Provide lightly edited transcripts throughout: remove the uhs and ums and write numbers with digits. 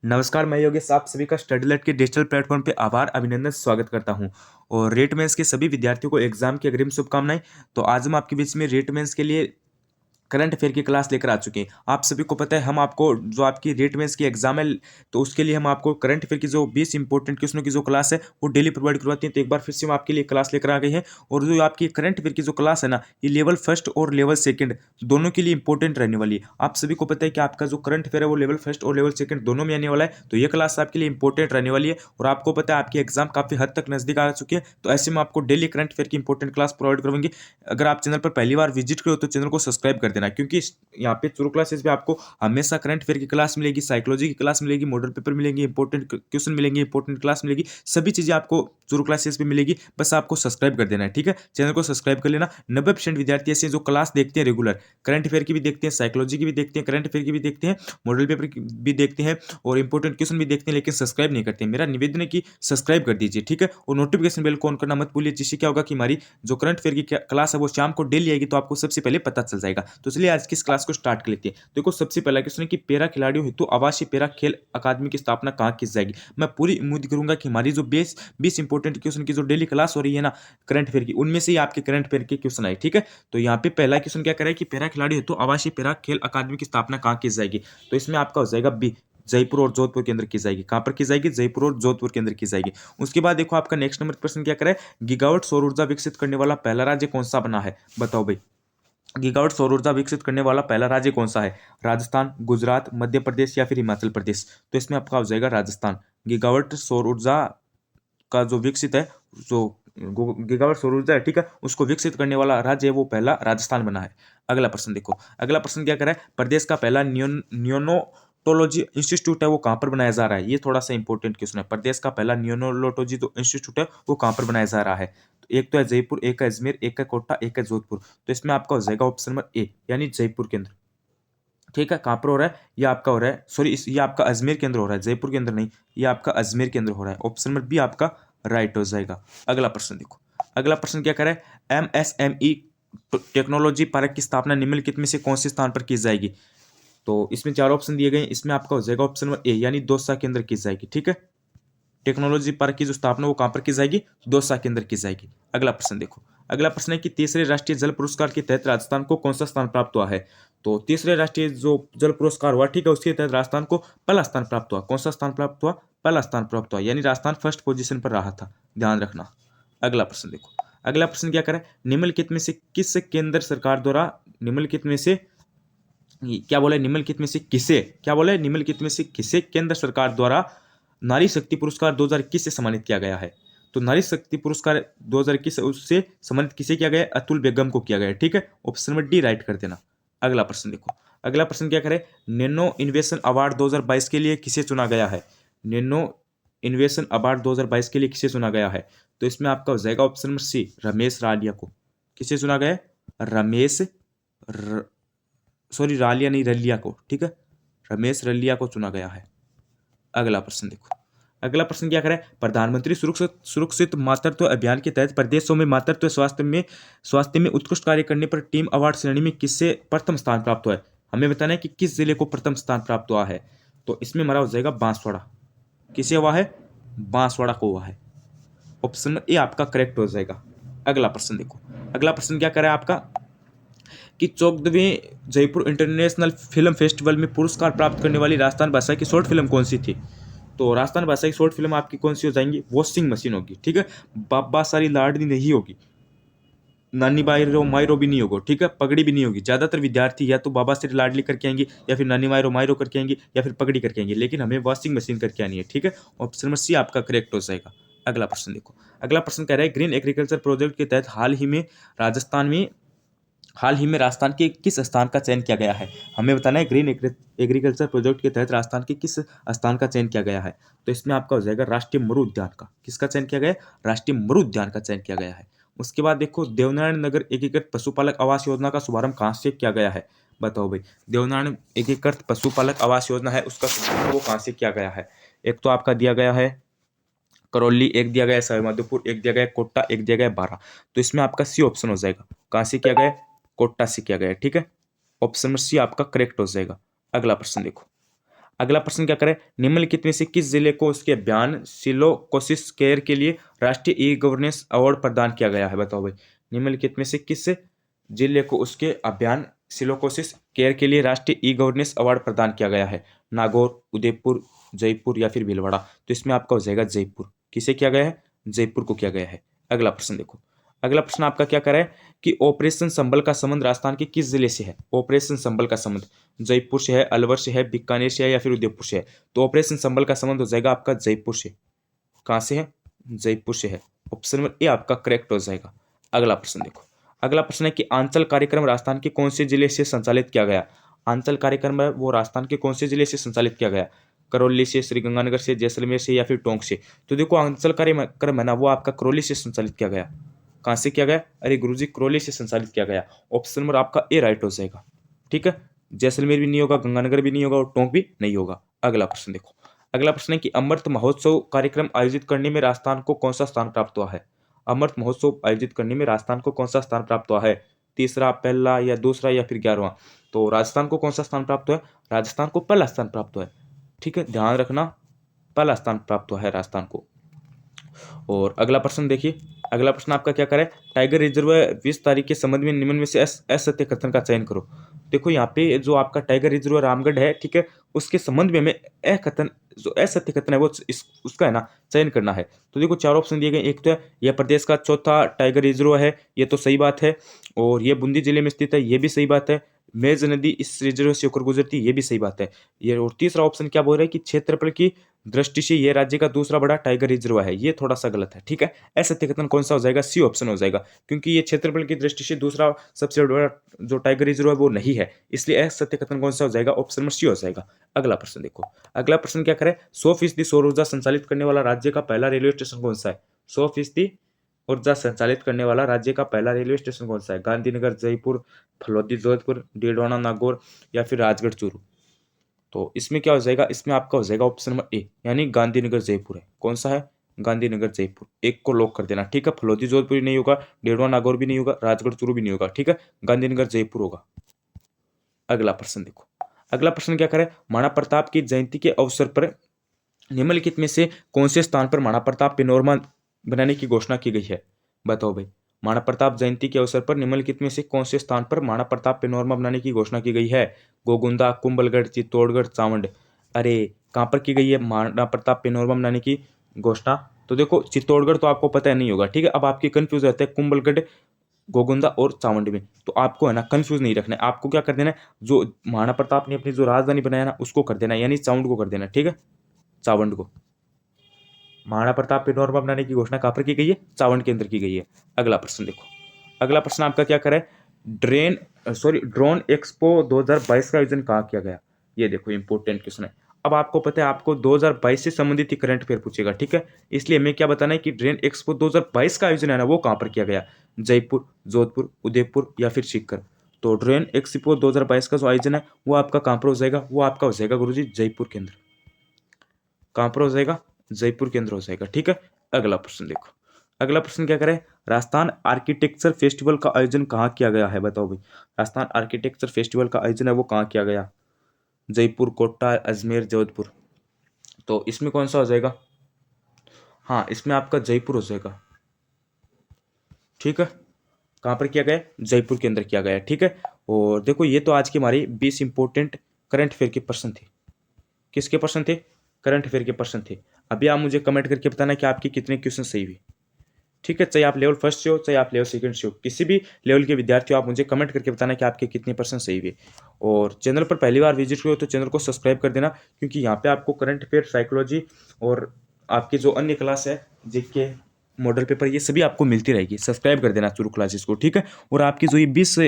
नमस्कार, मैं योगेश आप सभी का स्टडीलैट के डिजिटल प्लेटफॉर्म पे आभार अभिनंदन स्वागत करता हूं। और रेट मेंस के सभी विद्यार्थियों को एग्जाम की अग्रिम शुभकामनाएं। तो आज हम आपके बीच में रेट मेंस के लिए करंट अफेयर की क्लास लेकर आ चुके हैं। आप सभी को पता है हम आपको जो आपकी रेट मेंस की एग्जाम है तो उसके लिए हम आपको करंट अफेयर की जो 20 इंपॉर्टेंट क्वेश्चनों की जो क्लास है वो डेली प्रोवाइड करवाते हैं। तो एक बार फिर से हम आपके लिए क्लास लेकर आ गए हैं। और जो आपकी करंट अफेयर की जो क्लास है ना, ये लेवल फर्स्ट और लेवल सेकंड दोनों के लिए इंपॉर्टेंट रहने वाली है। आप सभी को पता है कि आपका जो करंट अफेयर है वो लेवल फर्स्ट और लेवल सेकंड दोनों में आने वाला है। तो ये क्लास आपके लिए इंपॉर्टेंट रहने वाली है। और आपको पता है आपकी एग्जाम काफी हद तक नजदीक आ चुकी है। तो ऐसे में आपको डेली करंट अफेयर की इंपॉर्टेंट क्लास प्रोवाइड करूंगी। अगर आप चैनल पर पहली बार विजिट करो तो चैनल को सब्सक्राइब कर देना, क्योंकि यहाँ पे चुरू क्लासेस पे आपको हमेशा करंट अफेयर की क्लास मिलेगी, साइकोलॉजी की क्लास मिलेगी, मॉडल पेपर मिलेंगे, इंपॉर्टेंट क्वेश्चन मिलेंगे, इंपॉर्टेंट क्लास मिलेगी। सभी चीजें आपको चुरू क्लासेस पे मिलेगी। बस आपको सब्सक्राइब कर देना है, ठीक है। चैनल को सब्सक्राइब कर लेना। 90% विद्यार्थी ऐसे हैं जो क्लास देखते हैं रेगुलर, करंट अफेयर की भी देखते हैं, साइकोलॉजी की भी देखते हैं, करंट अफेयर की भी देखते हैं, मॉडल पेपर की भी देखते हैं और इंपॉर्टेंट क्वेश्चन भी देखते हैं, लेकिन सब्सक्राइब नहीं करते हैं। मेरा निवेदन है कि सब्सक्राइब कर दीजिए, ठीक है। और नोटिफिकेशन बेल को ऑन करना मत भूलिए, जिससे क्या होगा कि हमारी जो करंट अफेयर की क्लास है वो शाम को डेली आएगी, तो आपको सबसे पहले पता चल जाएगा। तो चलिए आज की इस क्लास को स्टार्ट कर लेते हैं। देखो सबसे पहला क्वेश्चन है कि पैरा खिलाड़ियों हेतु आवासीय पैरा खेल अकादमी की स्थापना कहाँ की जाएगी। मैं पूरी उम्मीद करूंगा कि हमारी जो 20 इंपॉर्टेंट क्वेश्चन की जो डेली क्लास हो रही है ना करंट अफेयर की, उनमें से ही आपके करंट अफेयर के क्वेश्चन आए, ठीक है। तो यहाँ पे पहला क्वेश्चन क्या करे कि पैरा खिलाड़ी हेतु आवासीय पैरा खेल अकादमी की स्थापना कहाँ की जाएगी। तो इसमें आपका हो जाएगा बी, जयपुर और जोधपुर के अंदर की जाएगी। कहां पर की जाएगी? जयपुर और जोधपुर के अंदर की जाएगी। उसके बाद देखो आपका नेक्स्ट नंबर प्रश्न क्या करे, गीगावाट सौर ऊर्जा विकसित करने वाला पहला राज्य कौन सा बना है। बताओ भाई, गीगावाट सौर ऊर्जा विकसित करने वाला पहला राज्य कौन सा है? राजस्थान, गुजरात, मध्य प्रदेश या फिर हिमाचल प्रदेश। तो इसमें आपका हो जाएगा राजस्थान। गीगावाट सौर ऊर्जा का जो विकसित है, जो गीगावाट सौर ऊर्जा है, ठीक है, उसको विकसित करने वाला राज्य है वो पहला राजस्थान बना है। अगला प्रश्न देखो, अगला प्रश्न क्या कर रहा है, प्रदेश का पहला नियोनोटोलॉजी इंस्टीट्यूट है वो कहां पर बनाया जा रहा है। ये थोड़ा सा इंपॉर्टेंट क्वेश्चन है। प्रदेश का पहला नियोनोटोलॉजी जो इंस्टीट्यूट है वो कहां पर बनाया जा रहा है। तो एक तो है जयपुर, एक है अजमेर, एक है कोटा, एक है जोधपुर। तो इसमें आपका हो जाएगा ऑप्शन नंबर ए, यानी जयपुर के अंदर, ठीक है। कहां पर हो रहा है? ये आपका हो रहा है, सॉरी, ये आपका अजमेर के अंदर हो रहा है, जयपुर के अंदर नहीं। ये आपका अजमेर के अंदर हो रहा है। ऑप्शन नंबर बी आपका राइट हो जाएगा। अगला प्रश्न देखो, अगला प्रश्न क्या करे, एमएसएमई टेक्नोलॉजी पार्क की स्थापना निम्नलिखित में से कौन से स्थान पर की जाएगी। तो इसमें चार ऑप्शन दिए गए हैं। इसमें आपका हो जाएगा ऑप्शन नंबर ए, यानी दौसा के अंदर की जाएगी, ठीक है। टेक्नोलॉजी पार्क की जो स्थापना वो कहां पर की जाएगी? दौसा के अंदर की जाएगी। अगला प्रश्न देखो, अगला प्रश्न है कि तीसरे राष्ट्रीय जल पुरस्कार के तहत राजस्थान को कौन सा स्थान प्राप्त हुआ है। तो तीसरे राष्ट्रीय जो जल पुरस्कार हुआ, ठीक है, उसके तहत राजस्थान को पहला स्थान प्राप्त हुआ। कौन सा स्थान प्राप्त हुआ? पहला स्थान प्राप्त हुआ, यानी राजस्थान फर्स्ट पोजीशन पर रहा था, ध्यान रखना। अगला प्रश्न देखो, अगला प्रश्न क्या करें, निम्नलिखित में से किस केंद्र सरकार द्वारा, निम्नलिखित में से क्या बोला है, निम्नलिखित में से किसे, क्या बोला है, निम्नलिखित में से किसे केंद्र सरकार द्वारा नारी शक्ति पुरस्कार 2021 से सम्मानित किया गया है। तो नारी शक्ति पुरस्कार 2021 उससे सम्मानित किसे किया गया है? अतुल बेगम को किया गया है, ठीक है। ऑप्शन नंबर डी राइट कर देना। अगला प्रश्न देखो, अगला प्रश्न क्या करे, नैनो इन्वेशन अवार्ड 2022 के लिए किसे चुना गया है। नैनो इन्वेशन अवार्ड 2022 के लिए किसे चुना गया है। तो इसमें आपका हो जाएगा option number C, Ramesh Ralia को। किसे चुना गया है? रमेश सॉरी, रालिया नहीं, रलिया को, ठीक है, रमेश रलिया को चुना गया है। अगला प्रश्न देखो, अगला प्रश्न क्या करें, प्रधानमंत्री सुरक्षित मातृत्व अभियान के तहत प्रदेशों में मातृत्व स्वास्थ्य में उत्कृष्ट कार्य करने पर टीम अवार्ड श्रेणी में किससे प्रथम स्थान प्राप्त हुआ है। हमें बताना है कि किस जिले को प्रथम स्थान प्राप्त हुआ है। तो इसमें हमारा हो जाएगा बांसवाड़ा। किसे हुआ है? बांसवाड़ा को हुआ है। ऑप्शन ए आपका करेक्ट हो जाएगा। अगला प्रश्न देखो, अगला प्रश्न क्या करें आपका कि 14वें जयपुर इंटरनेशनल फिल्म फेस्टिवल में पुरस्कार प्राप्त करने वाली राजस्थान भाषा की शॉर्ट फिल्म कौन सी थी। तो राजस्थान भाषा की शॉर्ट फिल्म आपकी कौन सी हो जाएंगी? वॉशिंग मशीन होगी, ठीक है। बाबा सारी लाडली नहीं होगी, नानी मायरो मायरो भी नहीं होगा, ठीक है, पगड़ी भी नहीं होगी। ज्यादातर विद्यार्थी या तो बाबा से लाडली करके आएंगे, या फिर नानी मायरो मायरो करके आएंगे, या फिर पगड़ी करके आएंगे, लेकिन हमें वॉशिंग मशीन करके आनी है, ठीक है। ऑप्शन नंबर सी आपका करेक्ट हो जाएगा। अगला प्रश्न देखो, अगला प्रश्न कह रहा है ग्रीन एग्रीकल्चर प्रोजेक्ट के तहत हाल ही में राजस्थान के किस स्थान का चयन किया गया है। हमें बताना है ग्रीन एग्रीकल्चर प्रोजेक्ट के तहत राजस्थान के किस स्थान का चयन किया गया है। तो इसमें आपका हो जाएगा राष्ट्रीय मरु उद्यान का। किसका चयन किया गया है? राष्ट्रीय मरु उद्यान का चयन किया गया है। उसके बाद देखो, देवनारायण नगर एकीकृत पशुपालक आवास योजना का शुभारंभ कहाँ से किया गया है। बताओ भाई, देवनारायण एकीकृत पशुपालक आवास योजना है, उसका शुभारंभ वो कहाँ से किया गया है। एक तो आपका दिया गया है करौली, एक दिया गया है सवाईमाधोपुर, एक दिया गया है कोटा, एक दिया गया है बारा। तो इसमें आपका सी ऑप्शन हो जाएगा। कहाँ से किया गया है? कोटा से किया गया है, ठीक है। ऑप्शन नंबर सी आपका करेक्ट हो जाएगा। अगला प्रश्न देखो, अगला प्रश्न क्या करें, निम्नलिखित में से किस जिले को उसके अभियान सिलोकोसिस केयर के लिए राष्ट्रीय ई गवर्नेंस अवार्ड प्रदान किया गया है? बताओ भाई, निम्नलिखित में से किस जिले को उसके अभियान सिलोकोसिस केयर के लिए राष्ट्रीय ई गवर्नेंस अवार्ड प्रदान किया गया है? नागौर, उदयपुर, जयपुर या फिर भीलवाड़ा? तो इसमें आपका हो जाएगा जयपुर। किसे किया गया है? जयपुर को किया गया है। अगला प्रश्न देखो, अगला प्रश्न आपका क्या करें कि ऑपरेशन संबल का संबंध राजस्थान के किस जिले से है? ऑपरेशन संबल का संबंध जयपुर से है, अलवर से है, बीकानेर से है या फिर उदयपुर से है? तो ऑपरेशन संबल का संबंध हो जाएगा आपका जयपुर से। कहां से है? जयपुर से है। ऑप्शन नंबर ए आपका करेक्ट हो जाएगा। अगला प्रश्न देखो, अगला प्रश्न है कि आंचल कार्यक्रम राजस्थान के कौन से जिले से संचालित किया गया? आंचल कार्यक्रम है वो राजस्थान के कौन से जिले से संचालित किया गया? करौली से, श्रीगंगानगर से, जैसलमेर से या फिर टोंक से? तो देखो आंचल कार्यक्रम है ना वो आपका करौली से संचालित किया गया। कहां से किया गया? अरे गुरुजी करौली से संचालित किया गया। ऑप्शन नंबर आपका ए राइट हो जाएगा। ठीक है, जैसलमेर भी नहीं होगा, गंगानगर भी नहीं होगा और टोंक भी नहीं होगा। अगला प्रश्न देखो, अगला प्रश्न है कि अमृत महोत्सव कार्यक्रम आयोजित करने में राजस्थान को कौन सा स्थान प्राप्त हुआ है? अमृत महोत्सव आयोजित करने में राजस्थान को कौन सा स्थान प्राप्त हुआ है? तीसरा, पहला या दूसरा या फिर 11वां? तो राजस्थान को कौन सा स्थान प्राप्त हुआ है? राजस्थान को पहला स्थान प्राप्त हुआ है। ठीक है, ध्यान रखना, पहला स्थान प्राप्त हुआ है राजस्थान को। और अगला प्रश्न देखिए, अगला प्रश्न आपका क्या करे, टाइगर रिजर्व 20 तारीख के संबंध में निम्न में से असत्य कथन का चयन करो। देखो यहाँ पे जो आपका टाइगर रिजर्व रामगढ़ है, ठीक है, उसके संबंध में हमें कथन जो असत्य कथन है वो उसका है ना चयन करना है। तो देखो 4 ऑप्शन दिए गए, एक तो है यह प्रदेश का चौथा टाइगर रिजर्व है, ये तो सही बात है। और ये बूंदी जिले में स्थित है, ये भी सही बात है। मेज नदी इस रिजर्व से होकर गुजरती है, ये भी सही बात है। ये और तीसरा ऑप्शन क्या बोल रहा है कि क्षेत्रफल की दृष्टि से ये राज्य का दूसरा बड़ा टाइगर रिजर्व है, ये थोड़ा सा गलत है। ठीक है, असत्य कथन कौन सा हो जाएगा? सी ऑप्शन हो जाएगा, क्योंकि ये क्षेत्रफल की दृष्टि से दूसरा सबसे बड़ा जो टाइगर रिजर्व है वो नहीं है, इसलिए असत्य कथन कौन सा हो जाएगा? ऑप्शन नंबर सी हो जाएगा। अगला प्रश्न देखो, अगला प्रश्न क्या करें, 100% सौर ऊर्जा संचालित करने वाला राज्य का पहला रेलवे स्टेशन कौन सा है? 100% ऊर्जा संचालित करने वाला राज्य का पहला रेलवे स्टेशन कौन सा है? गांधीनगर, जयपुर, फलोदी जोधपुर, डीडवाना नागौर या फिर राजगढ़ चूरू? तो इसमें क्या हो जाएगा? इसमें आपका हो जाएगा ऑप्शन नंबर ए, यानी गांधीनगर जयपुर है। कौन सा है? गांधीनगर जयपुर। एक को लॉक कर देना। ठीक है, फलोदी जोधपुर नहीं होगा, डेढ़वा नागौर भी नहीं होगा, राजगढ़ चूरू भी नहीं होगा। ठीक है, गांधीनगर जयपुर होगा। अगला प्रश्न देखो, अगला प्रश्न क्या करें, महाराणा प्रताप की जयंती के अवसर पर निम्नलिखित में से कौन से स्थान पर महाराणा प्रताप पेनोरमा बनाने की घोषणा की गई है? बताओ भाई, महाराणा प्रताप जयंती के अवसर पर निम्नलिखित में से कौन से स्थान पर महाराणा प्रताप पेनोरमा बनाने की घोषणा की गई है? गोगुंदा, कुंभलगढ़, चित्तौड़गढ़, चावंड? अरे कहाँ पर की गई है महाराणा प्रताप पेनोरमा बनाने की घोषणा? तो देखो चित्तौड़गढ़ तो आपको पता है नहीं होगा। ठीक है, अब आपकी कंफ्यूज रहते हैं कुंभलगढ़, गोगुंदा और चावंड में। तो आपको है ना कंफ्यूज नहीं रखना है, आपको क्या कर देना है, जो महाराणा प्रताप ने अपनी जो राजधानी बनाया ना उसको कर देना है, यानी चावंड को कर देना है। ठीक है, चावंड को। महाराणा प्रताप पेनोरमा बनाने की घोषणा कहाँ पर की गई है? चावंड के अंदर की गई है। अगला प्रश्न देखो, अगला प्रश्न आपका क्या करे, ड्रोन एक्सपो 2022 का आयोजन कहाँ किया गया? ये देखो इंपॉर्टेंट क्वेश्चन है। अब आपको पता है आपको 2022 से संबंधित ही करंट अफेयर पूछेगा। ठीक है, इसलिए हमें क्या बताना है कि ड्रोन एक्सपो 2022 का आयोजन है ना वो कहाँ पर किया गया? जयपुर, जोधपुर, उदयपुर या फिर सीकर? तो ड्रोन एक्सपो 2022 का जो आयोजन है वो आपका कहाँ पर हो जाएगा? वो आपका हो जाएगा गुरुजी जयपुर के अंदर। कहाँ पर हो जाएगा? जयपुर के अंदर हो जाएगा। ठीक है, अगला प्रश्न देखो, अगला प्रश्न क्या करें, राजस्थान आर्किटेक्चर फेस्टिवल का आयोजन कहाँ किया गया है? बताओ भाई, राजस्थान आर्किटेक्चर फेस्टिवल का आयोजन है वो कहाँ किया गया? जयपुर, कोटा, अजमेर, जोधपुर? तो इसमें कौन सा हो जाएगा? हाँ, इसमें आपका जयपुर हो जाएगा। ठीक है, कहाँ पर किया गया? जयपुर के अंदर किया गया। ठीक है, और देखो ये तो आज की हमारी 20 इंपॉर्टेंट करंट अफेयर के प्रश्न थे। किसके प्रश्न थे? करंट अफेयर के प्रश्न थे। अभी आप मुझे कमेंट करके बताना कि आपके कितने क्वेश्चन सही हुए। ठीक है, चाहे आप लेवल फर्स्ट से हो चाहे आप लेवल सेकंड से हो, किसी भी लेवल के विद्यार्थी हो, आप मुझे कमेंट करके बताना कि आपके कितने परसेंट सही हुए। और चैनल पर पहली बार विजिट हुए तो चैनल को सब्सक्राइब कर देना, क्योंकि यहाँ पे आपको करंट अफेयर, साइकोलॉजी और आपकी जो अन्य क्लास है जीके, मॉडल पेपर, ये सभी आपको मिलती रहेगी। सब्सक्राइब कर देना चुरू क्लासेस को। ठीक है, और आपकी जो ये 20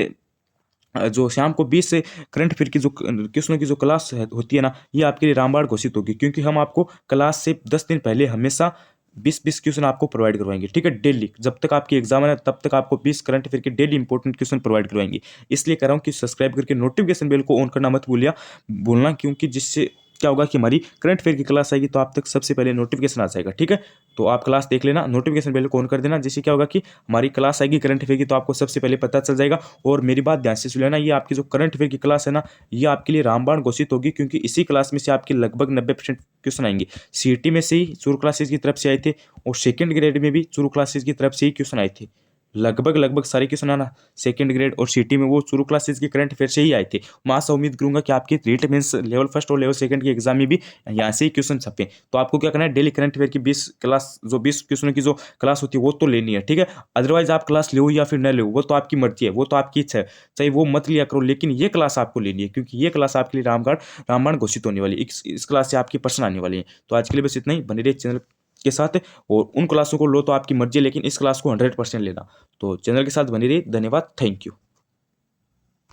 जो शाम को 20 से करंट अफेयर की जो क्वेश्चनों की जो क्लास होती है ना, ये आपके लिए रामबाण घोषित होगी, क्योंकि हम आपको क्लास से 10 दिन पहले हमेशा 20 क्वेश्चन आपको प्रोवाइड करवाएंगे। ठीक है, डेली, जब तक आपकी एग्जाम है तब तक आपको 20 करंट अफेयर के डेली इंपॉर्टेंट क्वेश्चन प्रोवाइड करवाएंगे। इसलिए कह रहा हूँ कि सब्सक्राइब करके नोटिफिकेशन बेल को ऑन करना मत भूलना, क्योंकि जिससे क्या होगा कि हमारी करंट अफेयर की क्लास आएगी तो आप तक सबसे पहले नोटिफिकेशन आ जाएगा। ठीक है, तो आप क्लास देख लेना, नोटिफिकेशन बेल को ऑन कर देना, जिससे क्या होगा कि हमारी क्लास आएगी करंट अफेयर की तो आपको सबसे पहले पता चल जाएगा। और मेरी बात ध्यान से सुन लेना, ये आपकी जो करंट अफेयर की क्लास है ना, ये आपके लिए रामबाण घोषित होगी, क्योंकि इसी क्लास में से आपके लगभग 90% क्वेश्चन आएंगे। सीईटी में से ही चूरू क्लासेज की तरफ से आए थे, और सेकंड ग्रेड में भी चूरू क्लासेज की तरफ से ही क्वेश्चन आए थे। लगभग सारे क्वेश्चन आना सेकंड ग्रेड और सीटी में वो चूरू क्लासेज के करंट अफेयर से ही आए थे। मैं आशा उम्मीद करूंगा कि आपकी रीट मीन्स लेवल फर्स्ट और लेवल सेकंड की एग्जाम में भी यहाँ से ही क्वेश्चन छपे। तो आपको क्या करना है, डेली करंट अफेयर की 20 क्वेश्चनों की जो क्लास होती है वो तो लेनी है। ठीक है, अदरवाइज आप क्लास लो या फिर न लो, वो तो आपकी मर्जी है, वो तो आपकी इच्छा है, चाहे वो मत लिया करो, लेकिन ये क्लास आपको लेनी है, क्योंकि ये क्लास आपके लिए रामबाण घोषित होने वाली है। इस क्लास से आपकी प्रश्न आने वाली है। तो आज के लिए बस इतना ही, बने रहिए चैनल के साथ। और उन क्लासों को लो तो आपकी मर्जी है, लेकिन इस क्लास को 100% लेना। तो चैनल के साथ बनी रही, धन्यवाद, थैंक यू।